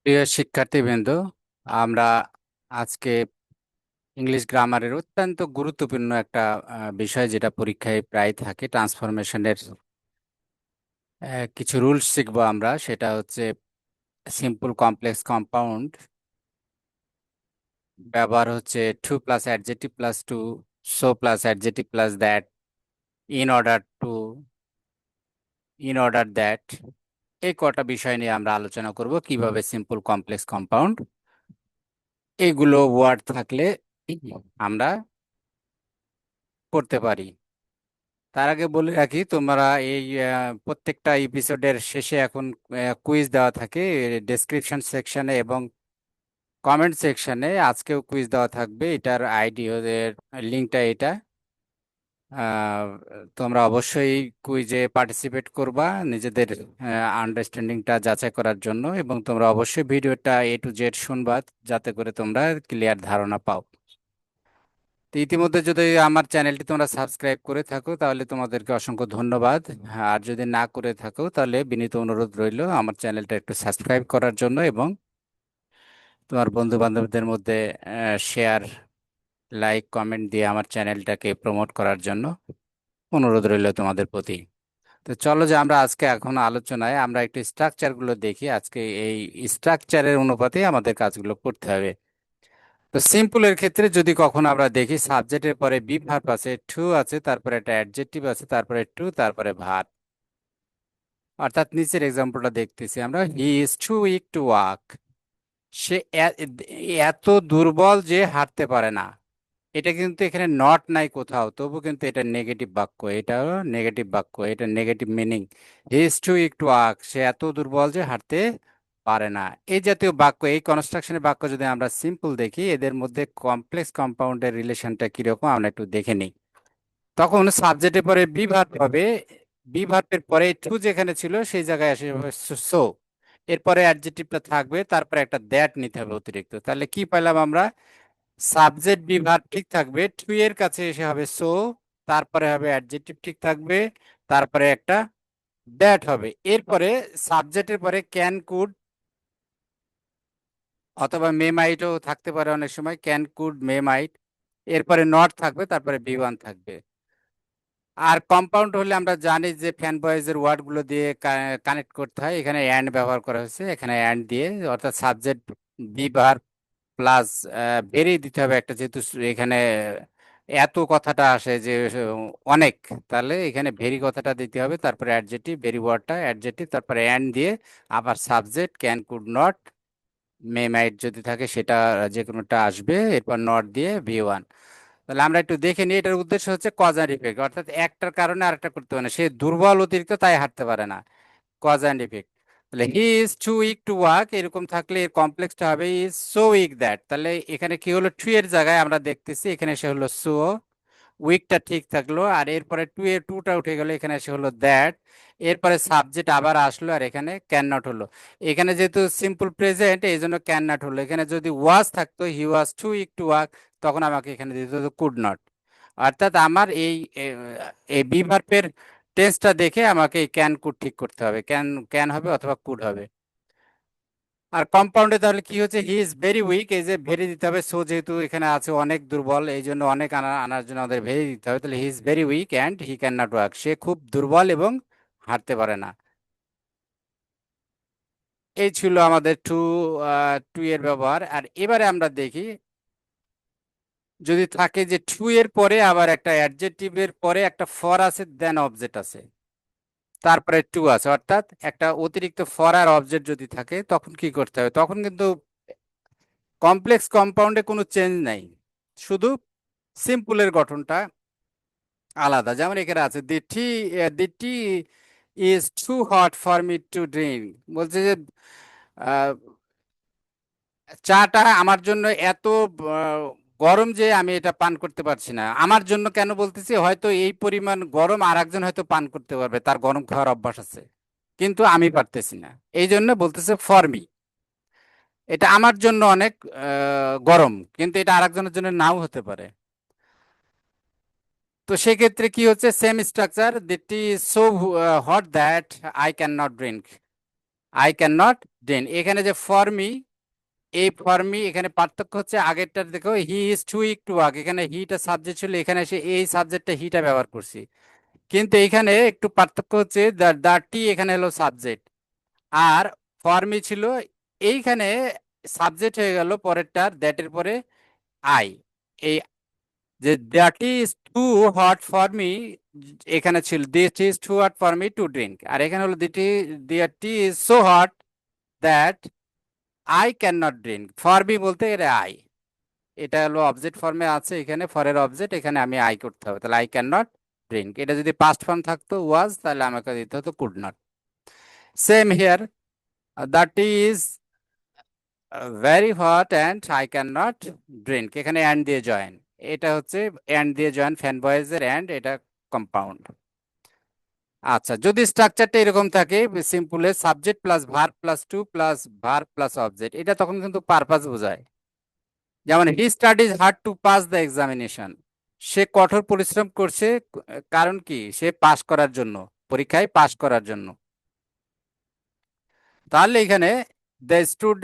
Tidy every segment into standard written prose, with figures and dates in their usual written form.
প্রিয় শিক্ষার্থীবৃন্দ, আমরা আজকে ইংলিশ গ্রামারের অত্যন্ত গুরুত্বপূর্ণ একটা বিষয়, যেটা পরীক্ষায় প্রায় থাকে, ট্রান্সফরমেশনের কিছু রুলস শিখবো আমরা। সেটা হচ্ছে সিম্পল কমপ্লেক্স কম্পাউন্ড। ব্যবহার হচ্ছে two plus adjective plus two, so plus adjective plus that, in order to, in order that. এই কটা বিষয় নিয়ে আমরা আলোচনা করব, কিভাবে সিম্পল কমপ্লেক্স কম্পাউন্ড এগুলো ওয়ার্ড থাকলে আমরা করতে পারি। তার আগে বলে রাখি, তোমরা এই প্রত্যেকটা এপিসোডের শেষে এখন কুইজ দেওয়া থাকে ডেসক্রিপশন সেকশনে এবং কমেন্ট সেকশনে। আজকেও কুইজ দেওয়া থাকবে, এটার আইডি লিঙ্কটা এটা। আহ, তোমরা অবশ্যই কুইজে পার্টিসিপেট করবা নিজেদের আন্ডারস্ট্যান্ডিংটা যাচাই করার জন্য, এবং তোমরা অবশ্যই ভিডিওটা A to Z শুনবা, যাতে করে তোমরা ক্লিয়ার ধারণা পাও। তো ইতিমধ্যে যদি আমার চ্যানেলটি তোমরা সাবস্ক্রাইব করে থাকো, তাহলে তোমাদেরকে অসংখ্য ধন্যবাদ। আর যদি না করে থাকো, তাহলে বিনীত অনুরোধ রইল আমার চ্যানেলটা একটু সাবস্ক্রাইব করার জন্য, এবং তোমার বন্ধু বান্ধবদের মধ্যে শেয়ার, লাইক, কমেন্ট দিয়ে আমার চ্যানেলটাকে প্রমোট করার জন্য অনুরোধ রইল তোমাদের প্রতি। তো চলো, যে আমরা আজকে এখন আলোচনায় আমরা একটু স্ট্রাকচারগুলো দেখি। আজকে এই স্ট্রাকচারের অনুপাতে আমাদের কাজগুলো করতে হবে। তো সিম্পলের ক্ষেত্রে যদি কখনো আমরা দেখি, সাবজেক্টের পরে বি ভার্ব আছে, টু আছে, তারপরে একটা অ্যাডজেক্টিভ আছে, তারপরে টু, তারপরে ভার্ব। অর্থাৎ নিচের এক্সাম্পলটা দেখতেছি আমরা, he is too weak to walk. সে এত দুর্বল যে হাঁটতে পারে না। এটা কিন্তু এখানে নট নাই কোথাও, তবু কিন্তু এটা নেগেটিভ বাক্য, এটাও নেগেটিভ বাক্য, এটা negative meaning. He is too weak to walk, সে এত দুর্বল যে হাঁটতে পারে না। এই জাতীয় বাক্য, এই কনস্ট্রাকশনের বাক্য যদি আমরা সিম্পল দেখি, এদের মধ্যে কমপ্লেক্স কম্পাউন্ডের রিলেশনটা কিরকম আমরা একটু দেখে নিই। তখন সাবজেক্টের পরে বি ভার্ব হবে, বি ভার্বের পরে টু যেখানে ছিল সেই জায়গায় আসে সো। এরপরে অ্যাডজেক্টিভটা থাকবে, তারপরে একটা দ্যাট নিতে হবে অতিরিক্ত। তাহলে কি পেলাম আমরা? সাবজেক্ট বি ভার্ব ঠিক থাকবে, টু এর কাছে এসে হবে সো, তারপরে হবে অ্যাডজেক্টিভ ঠিক থাকবে, তারপরে একটা দ্যাট হবে। এরপরে সাবজেক্টের পরে ক্যান, কুড অথবা মে মাইটও থাকতে পারে, অনেক সময় ক্যান, কুড, মে মাইট। এরপরে নট থাকবে, তারপরে বি ওয়ান থাকবে। আর কম্পাউন্ড হলে আমরা জানি যে ফ্যান বয়েজের ওয়ার্ড গুলো দিয়ে কানেক্ট করতে হয়। এখানে অ্যান্ড ব্যবহার করা হয়েছে, এখানে অ্যান্ড দিয়ে, অর্থাৎ subject be verb plus very দিতে হবে একটা, যেহেতু এখানে এত কথাটা আসে যে অনেক, তাহলে এখানে ভেরি কথাটা দিতে হবে, তারপরে অ্যাডজেক্টিভ, ভেরি ওয়ার্ডটা অ্যাডজেক্টিভ, তারপরে অ্যান্ড দিয়ে আবার সাবজেক্ট ক্যান, কুড, নট, মে মাইট যদি থাকে সেটা যে কোনোটা আসবে, এরপর নট দিয়ে ভি ওয়ান। তাহলে আমরা একটু দেখে নিই। এটার উদ্দেশ্য হচ্ছে কজ অ্যান্ড ইফেক্ট, অর্থাৎ একটার কারণে আরেকটা করতে পারে না, সে দুর্বল অতিরিক্ত তাই হাঁটতে পারে না, কজ অ্যান্ড ইফেক্ট। তাহলে he is too weak to walk, এরকম থাকলে এর কমপ্লেক্সটা হবে ইজ সো উইক দ্যাট। তাহলে এখানে কি হলো, টু এর জায়গায় আমরা দেখতেছি এখানে সে হলো সো, উইকটা ঠিক থাকলো, আর এরপরে টু এর টুটা উঠে গেল, এখানে এসে হলো দ্যাট। এরপরে সাবজেক্ট আবার আসলো, আর এখানে ক্যান নট হলো। এখানে যেহেতু সিম্পল প্রেজেন্ট, এই জন্য ক্যান নট হলো। এখানে যদি ওয়াজ থাকতো, হি ওয়াজ টু উইক টু ওয়াক, তখন আমাকে এখানে দিতে হতো কুড নট। অর্থাৎ আমার এই বি ভার্বের টেন্সটা দেখে আমাকে এই ক্যান, কুড ঠিক করতে হবে, ক্যান ক্যান হবে অথবা কুড হবে। আর কম্পাউন্ডে তাহলে কি হচ্ছে, হি ইজ ভেরি উইক, এই যে ভেরি দিতে হবে, সো যেহেতু এখানে আছে অনেক দুর্বল, এই জন্য অনেক আনার জন্য আমাদের ভেরি দিতে হবে। তাহলে he is very weak and he can not walk, সে খুব দুর্বল এবং হাঁটতে পারে না। এই ছিল আমাদের টু, টু এর ব্যবহার। আর এবারে আমরা দেখি, যদি থাকে যে টু এর পরে আবার একটা অ্যাডজেক্টিভের পরে একটা ফর আছে, দেন অবজেক্ট আছে, তারপরে টু আছে, অর্থাৎ একটা অতিরিক্ত ফর আর অবজেক্ট যদি থাকে, তখন কি করতে হবে? তখন কিন্তু কমপ্লেক্স কম্পাউন্ডে কোনো চেঞ্জ নাই, শুধু সিম্পলের গঠনটা আলাদা। যেমন এখানে আছে the tea is too hot for me to drink. বলছে যে আহ, চাটা আমার জন্য এত আহ, গরম যে আমি এটা পান করতে পারছি না। আমার জন্য কেন বলতেছি, হয়তো এই পরিমাণ গরম আর একজন হয়তো পান করতে পারবে, তার গরম খাওয়ার অভ্যাস আছে, কিন্তু আমি পারতেছি না, এই জন্য বলতেছে ফর মি। এটা আমার জন্য অনেক গরম, কিন্তু এটা আরেকজনের জন্য নাও হতে পারে। তো সেক্ষেত্রে কি হচ্ছে, same structure, the tea so hot that I can not drink. I can not drink. এখানে যে ফর মি, এই ফর মি এখানে পার্থক্য হচ্ছে আগেরটার দেখো he is too weak to walk, এখানে হিটা সাবজেক্ট ছিল, এখানে এসে এই সাবজেক্টটা হিটা ব্যবহার করছি। কিন্তু এখানে একটু পার্থক্য হচ্ছে দ্য টি এখানে হলো সাবজেক্ট, আর ফর মি ছিল এইখানে সাবজেক্ট হয়ে গেল পরেরটার, দ্যাটের পরে আই। এই যে that is too hot for me, এখানে ছিল this is too hot for me to drink, আর এখানে হলো that is so hot that I can not drink. For me বলতে এটা আই, এটা হলো অবজেক্ট ফর্মে আছে, এখানে ফরের অবজেক্ট, এখানে আমি আই করতে হবে, তাহলে আই ক্যান নট ড্রিঙ্ক। এটা যদি পাস্ট ফর্ম থাকতো ওয়াজ, তাহলে আমাকে দিতে হতো could not. Same here, that is very hot and I can not drink, এখানে অ্যান্ড দিয়ে জয়েন, এটা হচ্ছে অ্যান্ড দিয়ে জয়েন ফ্যান বয়েজের অ্যান্ড, এটা কম্পাউন্ড। আচ্ছা, যদি স্ট্রাকচারটা এরকম থাকে সিম্পলে subject plus verb plus to plus verb plus object, এটা তখন কিন্তু পারপাস বোঝায়। যেমন he studies hard to pass the examination, সে কঠোর পরিশ্রম করছে, কারণ কি, সে পাস করার জন্য, পরীক্ষায় পাস করার জন্য। তাহলে এখানে the stood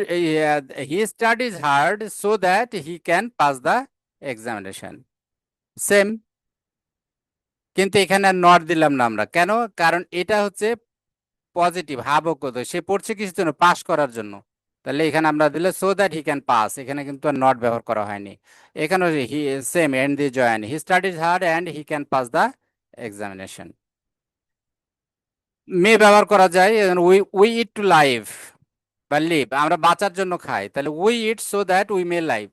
he studies hard so that he can pass the examination. Same, কিন্তু এখানে আর নট দিলাম না আমরা, কেন, কারণ এটা হচ্ছে পজিটিভ হাবকত, সে পড়ছে কিসের জন্য, পাস করার জন্য। তাহলে এখানে আমরা দিলে so that he can pass, এখানে কিন্তু আর নট ব্যবহার করা হয়নি। এখানে হি সেম এন্ড দিয়ে join, he studies hard and he can pass the examination. May ব্যবহার করা যায়, we we eat to live বা লিভ, আমরা বাঁচার জন্য খাই, তাহলে we eat so that we may live.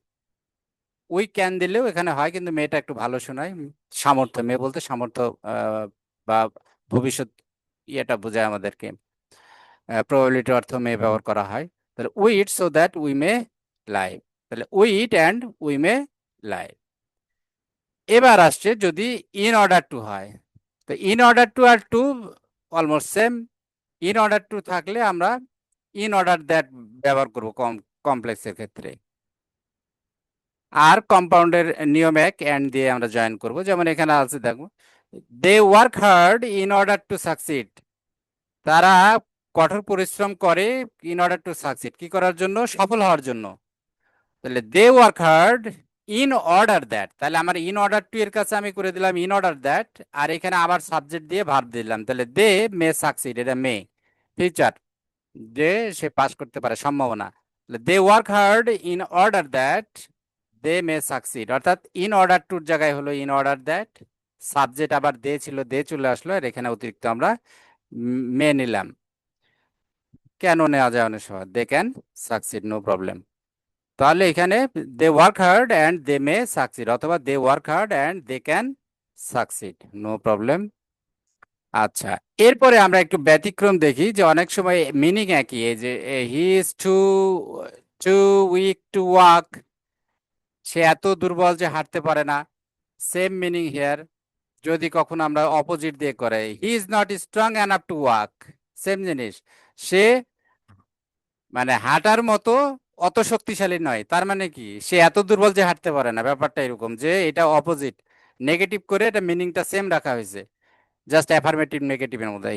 We can দিলেও এখানে হয়, কিন্তু মেয়েটা একটু ভালো শোনায়, সামর্থ্য, মেয়ে বলতে সামর্থ্য বা ভবিষ্যৎ ইয়েটা বোঝায় আমাদেরকে, প্রবাবিলিটি অর্থ মে ব্যবহার করা হয়। তাহলে we eat so that we may live, তাহলে we eat and we may live. এবার আসছে যদি ইন অর্ডার টু হয়, তো ইন অর্ডার টু আর to almost same. In order to থাকলে আমরা ইন অর্ডার দ্যাট ব্যবহার করবো কমপ্লেক্সের ক্ষেত্রে, আর কম্পাউন্ডের নিয়ম এক, এন্ড দিয়ে আমরা জয়েন করব। যেমন এখানে আছে দেখো, they work hard in order to succeed, তারা কঠোর পরিশ্রম করে ইন অর্ডার টু সাকসিড, কি করার জন্য, সফল হওয়ার জন্য। তাহলে they work hard in order that, তাহলে আমার ইন অর্ডার টু এর কাছে আমি করে দিলাম ইন অর্ডার দ্যাট, আর এখানে আবার সাবজেক্ট দিয়ে ভার্ব দিলাম, তাহলে দে মে সাকসিড, এটা মে ফিউচার, যে সে পাস করতে পারে সম্ভাবনা। They work hard in order that they may succeed, অর্থাৎ ইন অর্ডার টুর জায়গায় হলো ইন অর্ডার দ্যাট, সাবজেক্ট আবার দে ছিল, দে চলে আসলো, আর এখানে অতিরিক্ত আমরা মে নিলাম। কেন নেওয়া যায় অনেক সময়, they can succeed, no problem. তাহলে এখানে they work hard and they may succeed, অথবা they work hard and they can succeed, no problem. আচ্ছা, এরপরে আমরা একটু ব্যতিক্রম দেখি, যে অনেক সময় মিনিং একই, এই যে he is too too weak to walk, সে এত দুর্বল যে হাঁটতে পারে না। সেম মিনিং হিয়ার, যদি কখনো আমরা অপোজিট দিয়ে করে, হি is not strong enough to walk, same জিনিস, সে মানে হাঁটার মতো অত শক্তিশালী নয়, তার মানে কি, সে এত দুর্বল যে হাঁটতে পারে না, ব্যাপারটা এরকম, যে এটা অপোজিট, নেগেটিভ করে এটা মিনিংটা সেম রাখা হয়েছে, জাস্ট অ্যাফার্মেটিভ নেগেটিভের মধ্যে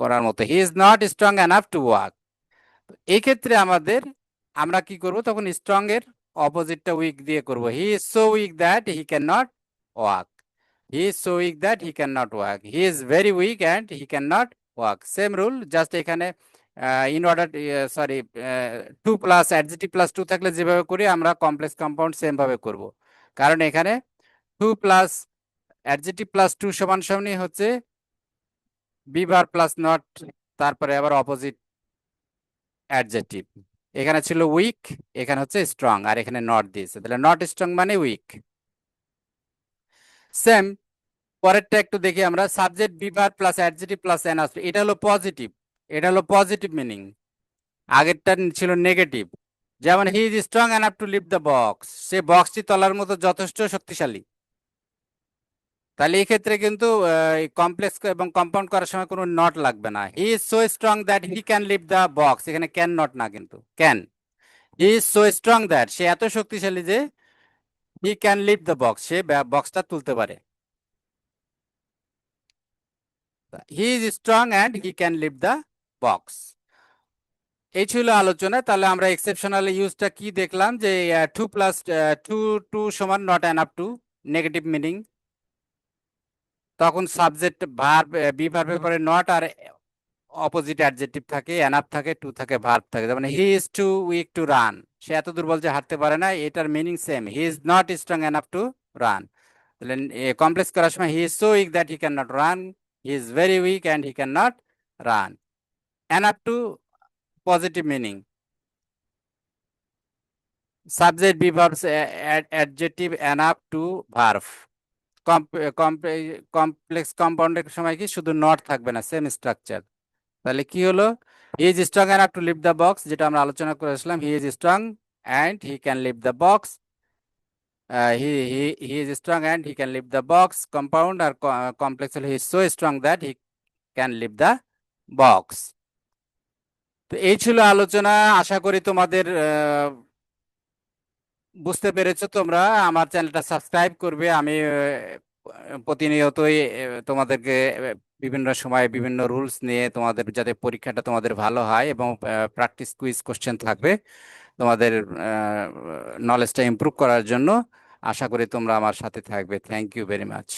করার মতো, হি is not strong enough to walk. এই ক্ষেত্রে আমরা কি করব, তখন স্ট্রং এর অপোজিটটা উইক দিয়ে করব, he is so weak that he can not walk, he is so weak that he can not walk, he is very weak and he can not walk. Same rule, just এখানে in order, sorry, too plus adjective plus to থাকলে যেভাবে করি আমরা complex compound same ভাবে করব, কারণ এখানে two plus adjective plus two সমান সমানই হচ্ছে বিভার প্লাস নট, তারপরে আবার অপোজিট অ্যাডজেক্টিভ, এখানে ছিল উইক, এখানে হচ্ছে স্ট্রং, আর এখানে নট দিয়েছে, তাহলে নট স্ট্রং মানে উইক। সেম, পরেরটা একটু দেখি আমরা, সাবজেক্ট বিভার প্লাস অ্যাডজেক্টিভ প্লাস এন আসবে, এটা হলো পজিটিভ, এটা হলো পজিটিভ মিনিং, আগেরটা ছিল নেগেটিভ। যেমন he is strong enough to lift the box, সে বক্সটি তোলার মতো যথেষ্ট শক্তিশালী। তাহলে এই ক্ষেত্রে কিন্তু কমপ্লেক্স এবং কম্পাউন্ড করার সময় কোনো নট লাগবে না, he is so strong that he can lift the box, এখানে ক্যান নট না, কিন্তু can, he is so strong that, সে এত শক্তিশালী যে he can lift the box, সে বক্সটা তুলতে পারে, he is strong and he can lift the box. এই ছিল আলোচনা। তাহলে আমরা এক্সেপশনাল ইউজটা কি দেখলাম, যে 2 + 2 সমান not enough to, negative meaning. তখন সাবজেক্ট ভার্ব, বি ভার্বের পরে নট আর অপোজিট অ্যাডজেক্টিভ থাকে, এনাফ থাকে, টু থাকে, ভার্ব থাকে। যেমন he is too weak to run, সে এত দুর্বল যে হাঁটতে পারে না, এটার meaning same, he is not strong enough to run. তাহলে কমপ্লেক্স করার সময় he is so weak that he can not run, he is very weak and he can not run. Enough to positive meaning, subject be verbs adjective enough to verb. Complex কম্পাউন্ডের সময় কি শুধু not থাকবে না, same structure. তাহলে কি হলো, he is strong enough to leave the box, যেটা আমরা আলোচনা করেছিলাম, he is strong and he can leave the box. He is strong and he can leave the box compound, আর কমপ্লেক্স হলো he is so strong that he can leave the box. তো এই ছিল আলোচনা। আশা করি তোমাদের বুঝতে পেরেছো তোমরা। আমার চ্যানেলটা সাবস্ক্রাইব করবে। আমি প্রতিনিয়তই তোমাদেরকে বিভিন্ন সময় বিভিন্ন রুলস নিয়ে, তোমাদের যাতে পরীক্ষাটা তোমাদের ভালো হয় এবং প্র্যাকটিস কুইজ কোশ্চেন থাকবে তোমাদের নলেজটা ইমপ্রুভ করার জন্য। আশা করি তোমরা আমার সাথে থাকবে। Thank you very much.